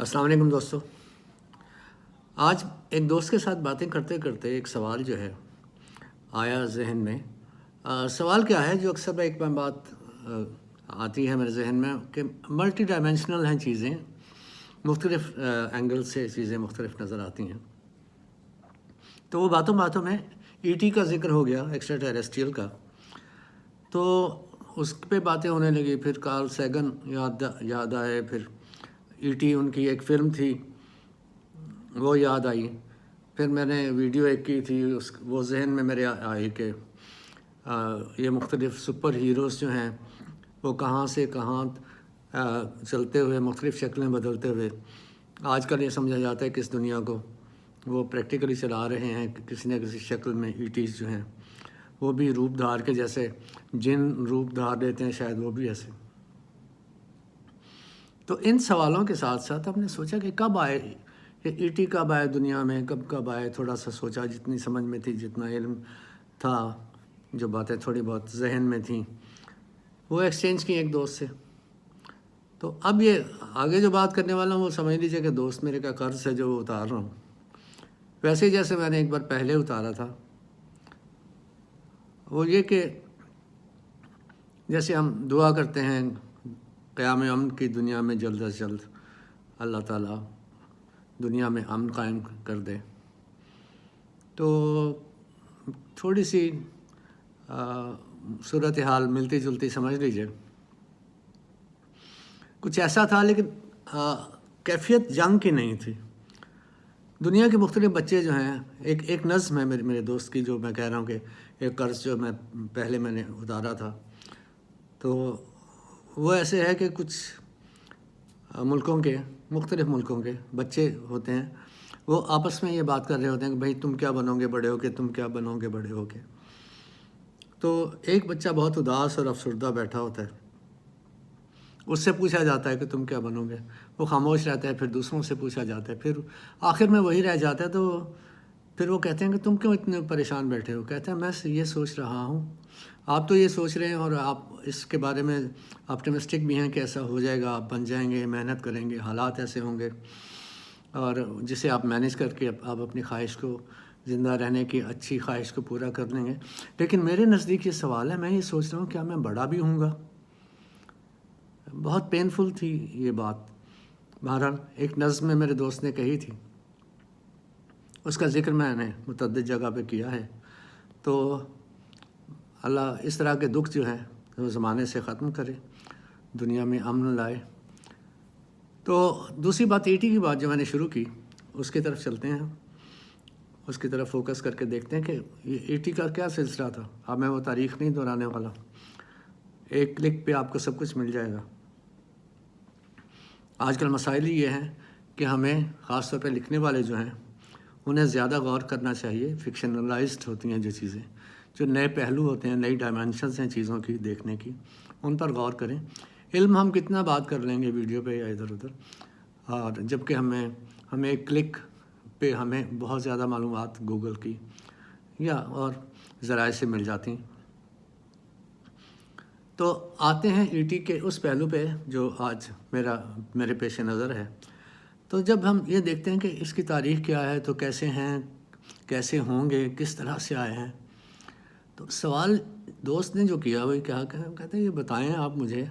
अस्सलाम वालेकुम दोस्तों। आज एक दोस्त के साथ बातें करते करते एक सवाल जो है आया ज़हन में। सवाल क्या है जो अक्सर एक बात आती है मेरे जहन में कि मल्टी डायमेंशनल हैं चीज़ें, मुख्तलिफ़ एंगल से चीज़ें मुख्तलिफ नज़र आती हैं। तो वो बातों बातों में ईटी का ज़िक्र हो गया, एक्स्ट्रा टेरेस्ट्रियल का, तो उस पे बातें होने लगी। फिर कार्ल सैगन याद आए, फिर ईटी उनकी एक फ़िल्म थी वो याद आई। फिर मैंने वीडियो एक की थी, वो जहन में मेरे आई कि ये मुख्तलिफ़ सुपर हीरोज़ जो हैं वो कहाँ से कहाँ चलते हुए मुख्तलिफ़ शक्लें बदलते हुए आजकल ये समझा जाता है कि इस दुनिया को वो प्रैक्टिकली चला रहे हैं कि किसी न किसी शक्ल में ईटीज़ जो हैं वो भी रूप धार के, जैसे जिन रूप धार लेते हैं शायद वो भी ऐसे। तो इन सवालों के साथ साथ हमने सोचा कि कब आए ये ईटी, कब आए दुनिया में, कब आए। थोड़ा सा सोचा, जितनी समझ में थी, जितना इल्म था, जो बातें थोड़ी बहुत जहन में थी वो एक्सचेंज की एक दोस्त से। तो अब ये आगे जो बात करने वाला हूँ वो समझ लीजिए कि दोस्त मेरे का कर्ज है जो वो उतार रहा हूँ, वैसे ही जैसे मैंने एक बार पहले उतारा था। वो ये कि जैसे हम दुआ करते हैं क़याम अमन की दुनिया में जल्द अज जल्द अल्लाह ताला दुनिया में अमन कायम कर दे, तो थोड़ी सी सूरत हाल मिलती जुलती समझ लीजिए। कुछ ऐसा था, लेकिन कैफियत जंग की नहीं थी। दुनिया के मुख्तलिफ बच्चे जो हैं, एक नज़्म है मेरे दोस्त की, जो मैं कह रहा हूँ कि एक कर्ज़ जो मैंने उतारा था, तो वो ऐसे है कि कुछ मुल्कों के, मुख्तलिफ़ मुल्कों के बच्चे होते हैं, वो आपस में ये बात कर रहे होते हैं कि भाई तुम क्या बनोगे बड़े होके, तुम क्या बनोगे बड़े होके। तो एक बच्चा बहुत उदास और अफसरदा बैठा होता है, उससे पूछा जाता है कि तुम क्या बनोगे, वो खामोश रहता है। फिर दूसरों से पूछा जाता है, फिर आखिर में वही रह जाता है। तो फिर वो कहते हैं कि तुम क्यों इतने परेशान बैठे हो। कहते हैं मैं ये सोच रहा हूँ, आप तो ये सोच रहे हैं और आप इसके बारे में ऑप्टिमिस्टिक भी हैं कि ऐसा हो जाएगा, आप बन जाएंगे, मेहनत करेंगे, हालात ऐसे होंगे और जिसे आप मैनेज करके आप अपनी ख्वाहिश को, ज़िंदा रहने की अच्छी ख्वाहिश को पूरा कर लेंगे। लेकिन मेरे नज़दीक ये सवाल है, मैं ये सोच रहा हूँ क्या मैं बड़ा भी हूँगा। बहुत पेनफुल थी ये बात। बहरहाल एक नज़्म में मेरे दोस्त ने कही थी, उसका ज़िक्र मैंने मुतअद्दिद जगह पे किया है। तो अल्लाह इस तरह के दुख जो हैं वो ज़माने से ख़त्म करे, दुनिया में अमन लाए। तो दूसरी बात ईटी की बात जो मैंने शुरू की, उसकी तरफ चलते हैं, उसकी तरफ फोकस करके देखते हैं कि ये ईटी का क्या सिलसिला था। अब मैं वो तारीख़ नहीं दोहराने वाला, एक क्लिक पे आपको सब कुछ मिल जाएगा। आजकल मसाइल ये हैं कि हमें ख़ास तौर पे लिखने वाले जो हैं उन्हें ज़्यादा गौर करना चाहिए। फिक्शनलाइज्ड होती हैं जो चीज़ें, जो नए पहलू होते हैं, नई डायमेंशंस हैं चीज़ों की देखने की, उन पर गौर करें। इल्म हम कितना बात कर लेंगे वीडियो पे या इधर उधर, और जबकि हमें एक क्लिक पे हमें बहुत ज़्यादा मालूमात गूगल की या और ज़राए से मिल जाती हैं। तो आते हैं ईटी के उस पहलू पे जो आज मेरे पेश नज़र है। तो जब हम ये देखते हैं कि इसकी तारीख़ क्या है, तो कैसे हैं, कैसे होंगे, किस तरह से आए हैं, तो सवाल दोस्त ने जो किया वही क्या कहते हैं, ये बताएं आप मुझे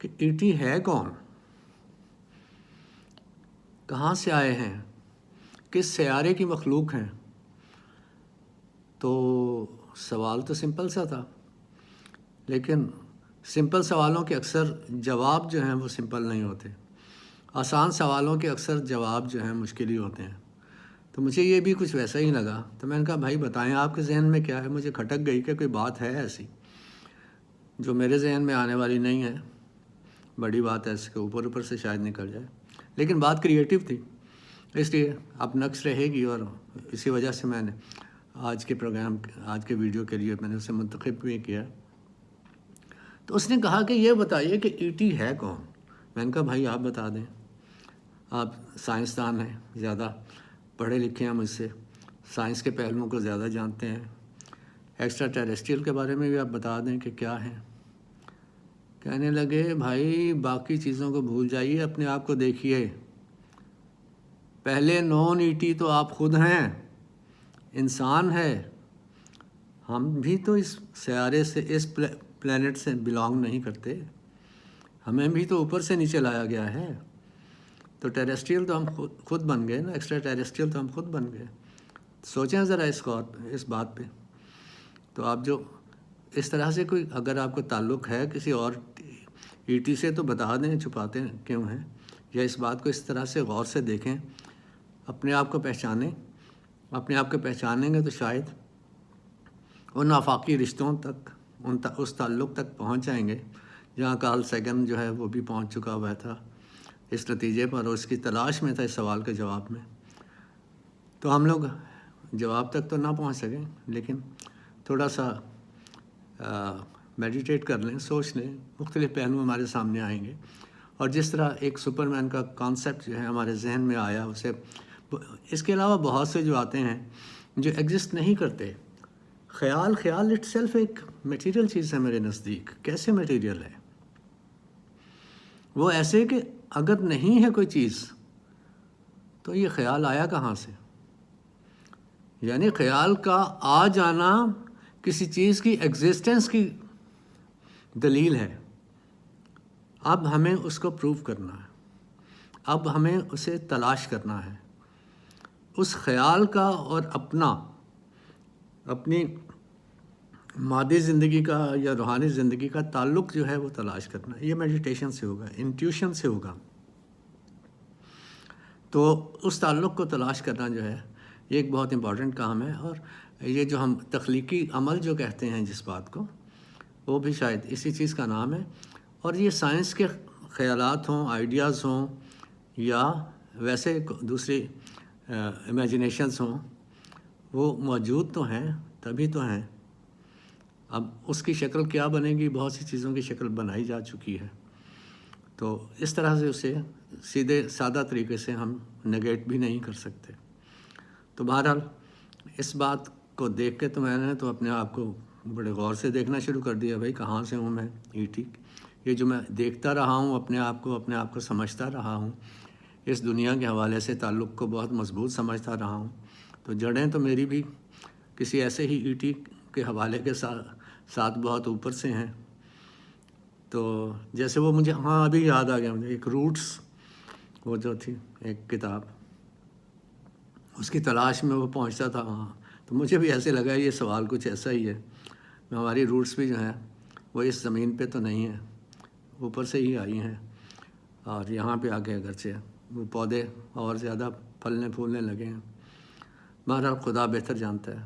कि ईटी है कौन, कहाँ से आए हैं, किस सयारे की मखलूक हैं। तो सवाल तो सिंपल सा था, लेकिन सिंपल सवालों के अक्सर जवाब जो हैं वो सिंपल नहीं होते। आसान सवालों के अक्सर जवाब जो हैं मुश्किल ही होते हैं। तो मुझे ये भी कुछ वैसा ही लगा। तो मैंने कहा भाई बताएं आपके जहन में क्या है। मुझे खटक गई कि कोई बात है ऐसी जो मेरे जहन में आने वाली नहीं है। बड़ी बात है, इसके ऊपर ऊपर से शायद निकल जाए, लेकिन बात क्रिएटिव थी, इसलिए अब नक्श रहेगी। और इसी वजह से मैंने आज के प्रोग्राम, आज के वीडियो के लिए मैंने उसे मुंतखब भी किया। तो उसने कहा कि ये बताइए कि ईटी है कौन। मैंने कहा भाई आप बता दें, आप साइंसदान हैं, ज़्यादा पढ़े लिखे हैं मुझसे, साइंस के पहलुओं को ज़्यादा जानते हैं, एक्स्ट्रा टेरेस्ट्रियल के बारे में भी आप बता दें कि क्या है। कहने लगे भाई बाकी चीज़ों को भूल जाइए, अपने आप को देखिए, پہلے نان ایٹی تو آپ خود ہیں، انسان ہے. ہم بھی تو اس سیارے سے، اس پلینٹ سے بلانگ نہیں کرتے، ہمیں بھی تو اوپر سے نیچے لایا گیا ہے. تو ٹیریسٹریل تو ہم خود بن گئے نا، ایکسٹرا ٹیریسٹریل تو ہم خود بن گئے. سوچیں ذرا اس بات پہ. تو آپ جو اس طرح سے کوئی اگر آپ کو تعلق ہے کسی اور ای ٹی سے تو بتا دیں، چھپاتے کیوں ہیں، یا اس بات کو اس طرح سے غور سے دیکھیں، اپنے آپ کو پہچانیں. اپنے آپ کو پہچانیں گے تو شاید ان آفاقی رشتوں تک، اس تعلق تک پہنچ جائیں گے جہاں کارل سیگن جو ہے وہ بھی پہنچ چکا ہوا تھا اس نتیجے پر، اور اس کی تلاش میں تھا اس سوال کے جواب میں. تو ہم لوگ جواب تک تو نہ پہنچ سکیں، لیکن تھوڑا سا میڈیٹیٹ کر لیں، سوچ لیں، مختلف پہلو ہمارے سامنے آئیں گے. اور جس طرح ایک سپر مین کا کانسیپٹ جو ہے ہمارے ذہن میں آیا، اسے اس کے علاوہ بہت سے جو آتے ہیں جو ایگزسٹ نہیں کرتے. خیال اٹ سیلف ایک میٹیریل چیز ہے میرے نزدیک. کیسے میٹیریل ہے؟ وہ ایسے کہ اگر نہیں ہے کوئی چیز تو یہ خیال آیا کہاں سے؟ یعنی خیال کا آ جانا کسی چیز کی ایگزسٹنس کی دلیل ہے. اب ہمیں اس کو پروف کرنا ہے، اب ہمیں اسے تلاش کرنا ہے. اس خیال کا اور اپنی مادی زندگی کا یا روحانی زندگی کا تعلق جو ہے وہ تلاش کرنا ہے. یہ میڈیٹیشن سے ہوگا، انٹیوشن سے ہوگا. تو اس تعلق کو تلاش کرنا جو ہے یہ ایک بہت امپورٹنٹ کام ہے. اور یہ جو ہم تخلیقی عمل جو کہتے ہیں جس بات کو، وہ بھی شاید اسی چیز کا نام ہے. اور یہ سائنس کے خیالات ہوں، آئیڈیاز ہوں، یا ویسے دوسری امیجنیشنز ہوں، وہ موجود تو ہیں، تبھی تو ہیں. اب اس کی شکل کیا بنے گی؟ بہت سی چیزوں کی شکل بنائی جا چکی ہے. تو اس طرح سے اسے سیدھے سادہ طریقے سے ہم نگیٹ بھی نہیں کر سکتے. تو بہرحال اس بات کو دیکھ کے تو میں نے تو اپنے آپ کو بڑے غور سے دیکھنا شروع کر دیا. بھائی کہاں سے ہوں میں؟ E T. یہ جو میں دیکھتا رہا ہوں اپنے آپ کو سمجھتا رہا ہوں، اس دنیا کے حوالے سے تعلق کو بہت مضبوط سمجھتا رہا ہوں. تو جڑیں تو میری بھی کسی ایسے ہی ای ٹی کے حوالے کے ساتھ بہت اوپر سے ہیں. تو جیسے وہ مجھے ابھی یاد آ گیا مجھے ایک روٹس، وہ جو تھی ایک کتاب، اس کی تلاش میں وہ پہنچتا تھا وہاں. تو مجھے بھی ایسے لگا یہ سوال کچھ ایسا ہی ہے. ہماری روٹس بھی جو ہیں وہ اس زمین پہ تو نہیں ہیں، اوپر سے ہی آئی ہیں. اور یہاں پہ آ کے اگرچہ وہ پودے اور زیادہ پھلنے پھولنے لگے ہیں. بہرحال خدا بہتر جانتا ہے،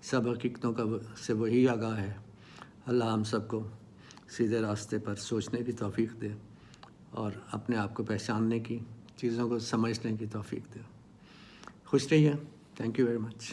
سب حقیقتوں سے وہی آگاہ ہے. اللہ ہم سب کو سیدھے راستے پر سوچنے کی توفیق دے اور اپنے آپ کو پہچاننے کی، چیزوں کو سمجھنے کی توفیق دے. خوش رہیے. Thank you very much.